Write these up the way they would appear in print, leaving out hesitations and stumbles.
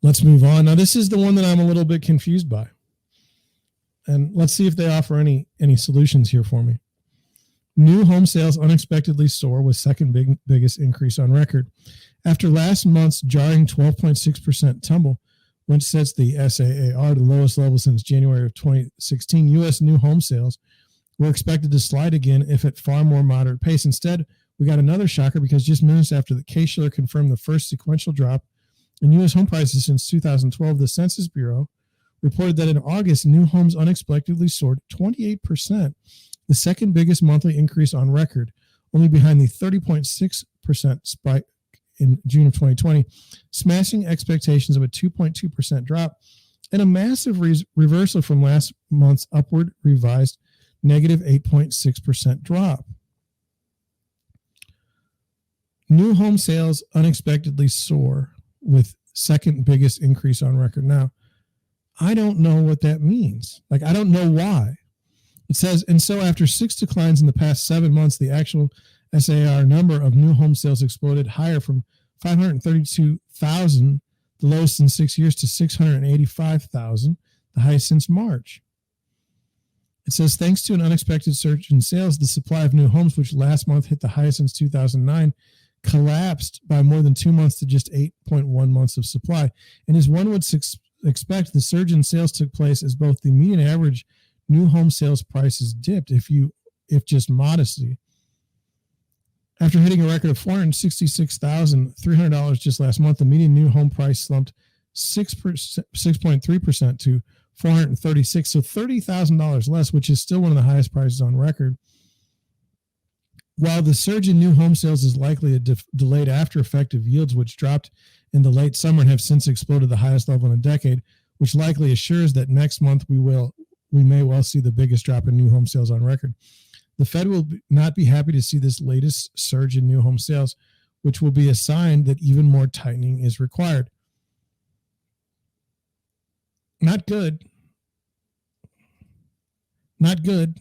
Let's move on. Now, this is the one that I'm a little bit confused by. And let's see if they offer any solutions here for me. New home sales unexpectedly soar with second biggest increase on record. After last month's jarring 12.6% tumble, which sets the SAAR to the lowest level since January of 2016, U.S. new home sales were expected to slide again, if at far more moderate pace. Instead, we got another shocker because just minutes after the Case-Shiller confirmed the first sequential drop in U.S. home prices since 2012, the Census Bureau reported that in August, new homes unexpectedly soared 28%, the second biggest monthly increase on record, only behind the 30.6% spike in June of 2020, smashing expectations of a 2.2% drop and a massive reversal from last month's upward revised negative 8.6% drop. New home sales unexpectedly soar with second biggest increase on record. Now, I don't know what that means. Like, I don't know why. It says, and so after 6 declines in the past 7 months, the actual SAR number of new home sales exploded higher from 532,000, the lowest in 6 years, to 685,000, the highest since March. It says, thanks to an unexpected surge in sales, the supply of new homes, which last month hit the highest since 2009, collapsed by more than 2 months to just 8.1 months of supply. And as one would expect, the surge in sales took place as both the median average new home sales prices dipped, if just modestly. After hitting a record of $466,300 just last month, the median new home price slumped 6.3% to $436,000, so $30,000 less, which is still one of the highest prices on record. While the surge in new home sales is likely a delayed after effect of yields, which dropped in the late summer and have since exploded the highest level in a decade, which likely assures that next month we may well see the biggest drop in new home sales on record. The Fed will not be happy to see this latest surge in new home sales, which will be a sign that even more tightening is required. Not good. Not good.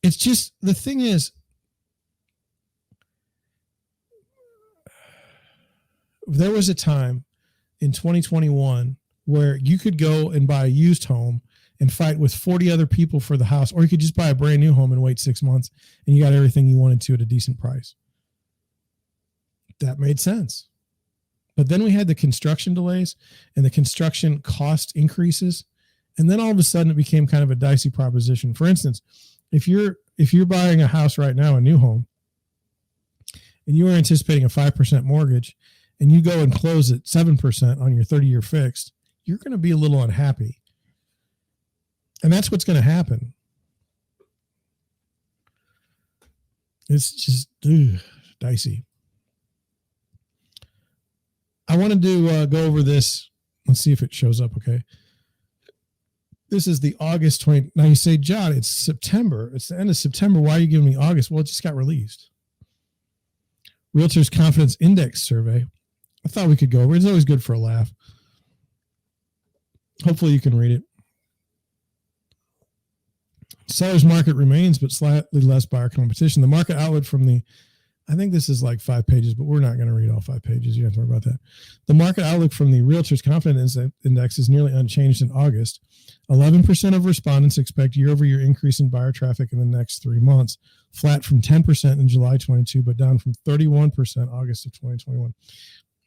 It's just, the thing is, there was a time in 2021 where you could go and buy a used home and fight with 40 other people for the house, or you could just buy a brand new home and wait 6 months and you got everything you wanted to at a decent price. That made sense. But then we had the construction delays and the construction cost increases. And then all of a sudden it became kind of a dicey proposition. For instance, if you're buying a house right now, a new home, and you are anticipating a 5% mortgage, and you go and close at 7% on your 30-year fixed, you're going to be a little unhappy. And that's what's going to happen. It's just dicey. I wanted to go over this. Let's see if it shows up okay. This is the August 20. Now you say, John, it's September. It's the end of September. Why are you giving me August? Well, it just got released. Realtors Confidence Index Survey. I thought we could go over it. It's always good for a laugh. Hopefully you can read it. Seller's market remains, but slightly less buyer competition. The market outlook from the, I think this is like 5 pages, but we're not going to read all 5 pages. You don't have to worry about that. The market outlook from the Realtors Confidence Index is nearly unchanged in August. 11% of respondents expect year-over-year increase in buyer traffic in the next 3 months, flat from 10% in July 22, but down from 31% August of 2021.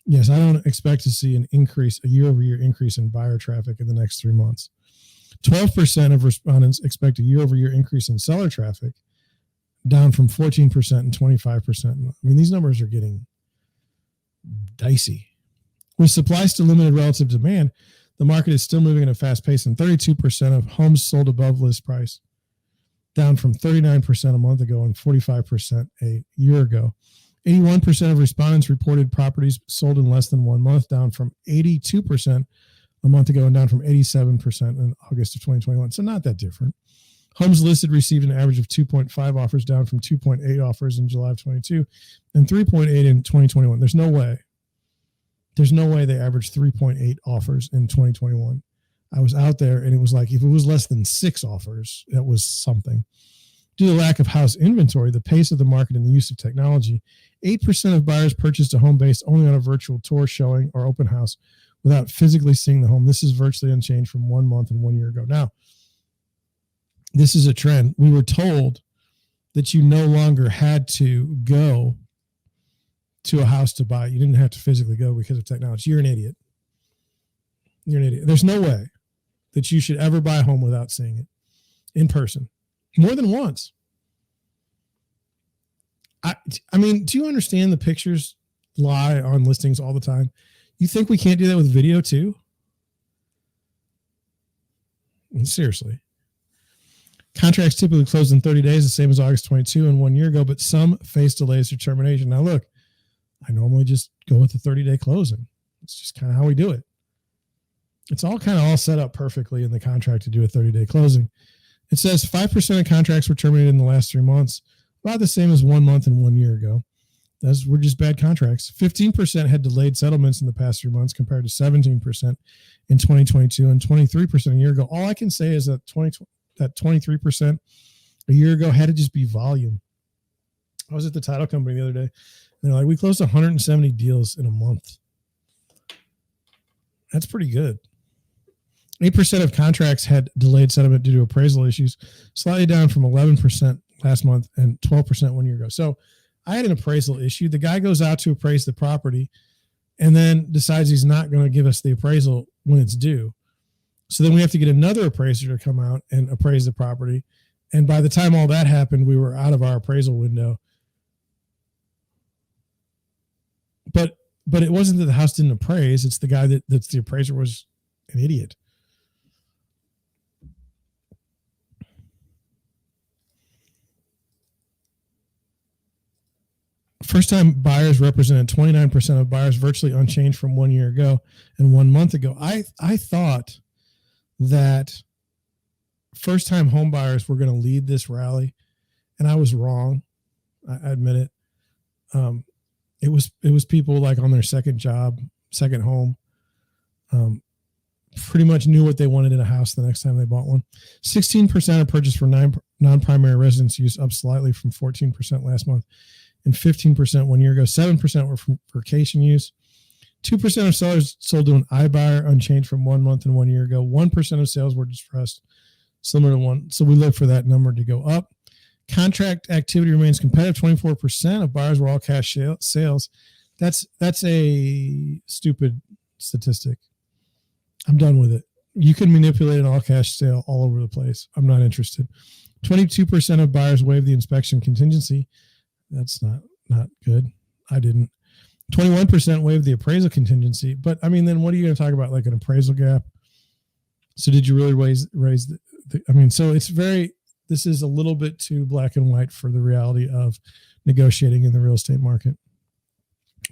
Yes, I don't expect to see a year-over-year increase in buyer traffic in the next 3 months. 12% of respondents expect a year-over-year increase in seller traffic, down from 14% and 25%. I mean, these numbers are getting dicey. With supply still limited relative to demand, the market is still moving at a fast pace, and 32% of homes sold above list price, down from 39% a month ago and 45% a year ago. 81% of respondents reported properties sold in less than 1 month, down from 82% a month ago and down from 87% in August of 2021. So not that different. Homes listed received an average of 2.5 offers, down from 2.8 offers in July of 22 and 3.8 in 2021. There's no way they averaged 3.8 offers in 2021. I was out there and it was like, if it was less than 6 offers, that was something. Due to the lack of house inventory, the pace of the market, and the use of technology, 8% of buyers purchased a home based only on a virtual tour, showing, or open house without physically seeing the home. This is virtually unchanged from 1 month and 1 year ago. Now, this is a trend. We were told that you no longer had to go to a house to buy. You didn't have to physically go because of technology. You're an idiot. You're an idiot. There's no way that you should ever buy a home without seeing it in person more than once. I mean, do you understand the pictures lie on listings all the time? You think we can't do that with video too? Seriously. Contracts typically close in 30 days, the same as August 22 and 1 year ago, but some face delays or termination. Now, look, I normally just go with the 30-day closing. It's just kind of how we do it. It's all kind of all set up perfectly in the contract to do a 30-day closing. It says 5% of contracts were terminated in the last 3 months, about the same as 1 month and 1 year ago. Those were just bad contracts. 15% had delayed settlements in the past 3 months compared to 17% in 2022 and 23% a year ago. All I can say is that 23% a year ago had to just be volume. I was at the title company the other day, and they're like, we closed 170 deals in a month. That's pretty good. 8% of contracts had delayed settlement due to appraisal issues, slightly down from 11% last month and 12% 1 year ago. So I had an appraisal issue. The guy goes out to appraise the property and then decides he's not going to give us the appraisal when it's due. So then we have to get another appraiser to come out and appraise the property. And by the time all that happened, we were out of our appraisal window. But it wasn't that the house didn't appraise. It's the guy that's the appraiser was an idiot. First-time buyers represented 29% of buyers, virtually unchanged from 1 year ago and 1 month ago. I thought that first-time home buyers were going to lead this rally, and I was wrong. I admit it. It was people like on their second job, second home, pretty much knew what they wanted in a house the next time they bought one. 16% are purchased for non-primary residence use, up slightly from 14% last month, and 15% 1 year ago. 7% were for vacation use. 2% of sellers sold to an iBuyer, unchanged from 1 month and 1 year ago. 1% of sales were distressed, similar to one. So we look for that number to go up. Contract activity remains competitive. 24% of buyers were all cash sales. That's a stupid statistic. I'm done with it. You can manipulate an all cash sale all over the place. I'm not interested. 22% of buyers waived the inspection contingency. That's not good. I didn't. 21% waived the appraisal contingency. But I mean, then what are you going to talk about? Like an appraisal gap? So did you really raise so it's this is a little bit too black and white for the reality of negotiating in the real estate market.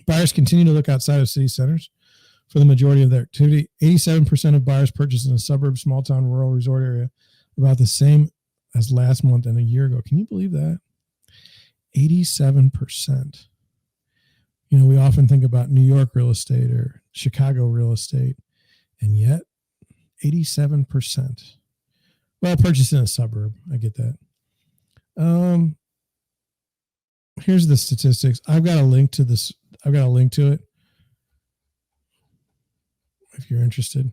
Buyers continue to look outside of city centers for the majority of their activity. 87% of buyers purchased in a suburb, small town, rural resort area, about the same as last month and a year ago. Can you believe that? 87%. You know, we often think about New York real estate or Chicago real estate, and yet 87%. Well, purchased in a suburb. I get that. Here's the statistics. I've got a link to this. I've got a link to it if you're interested.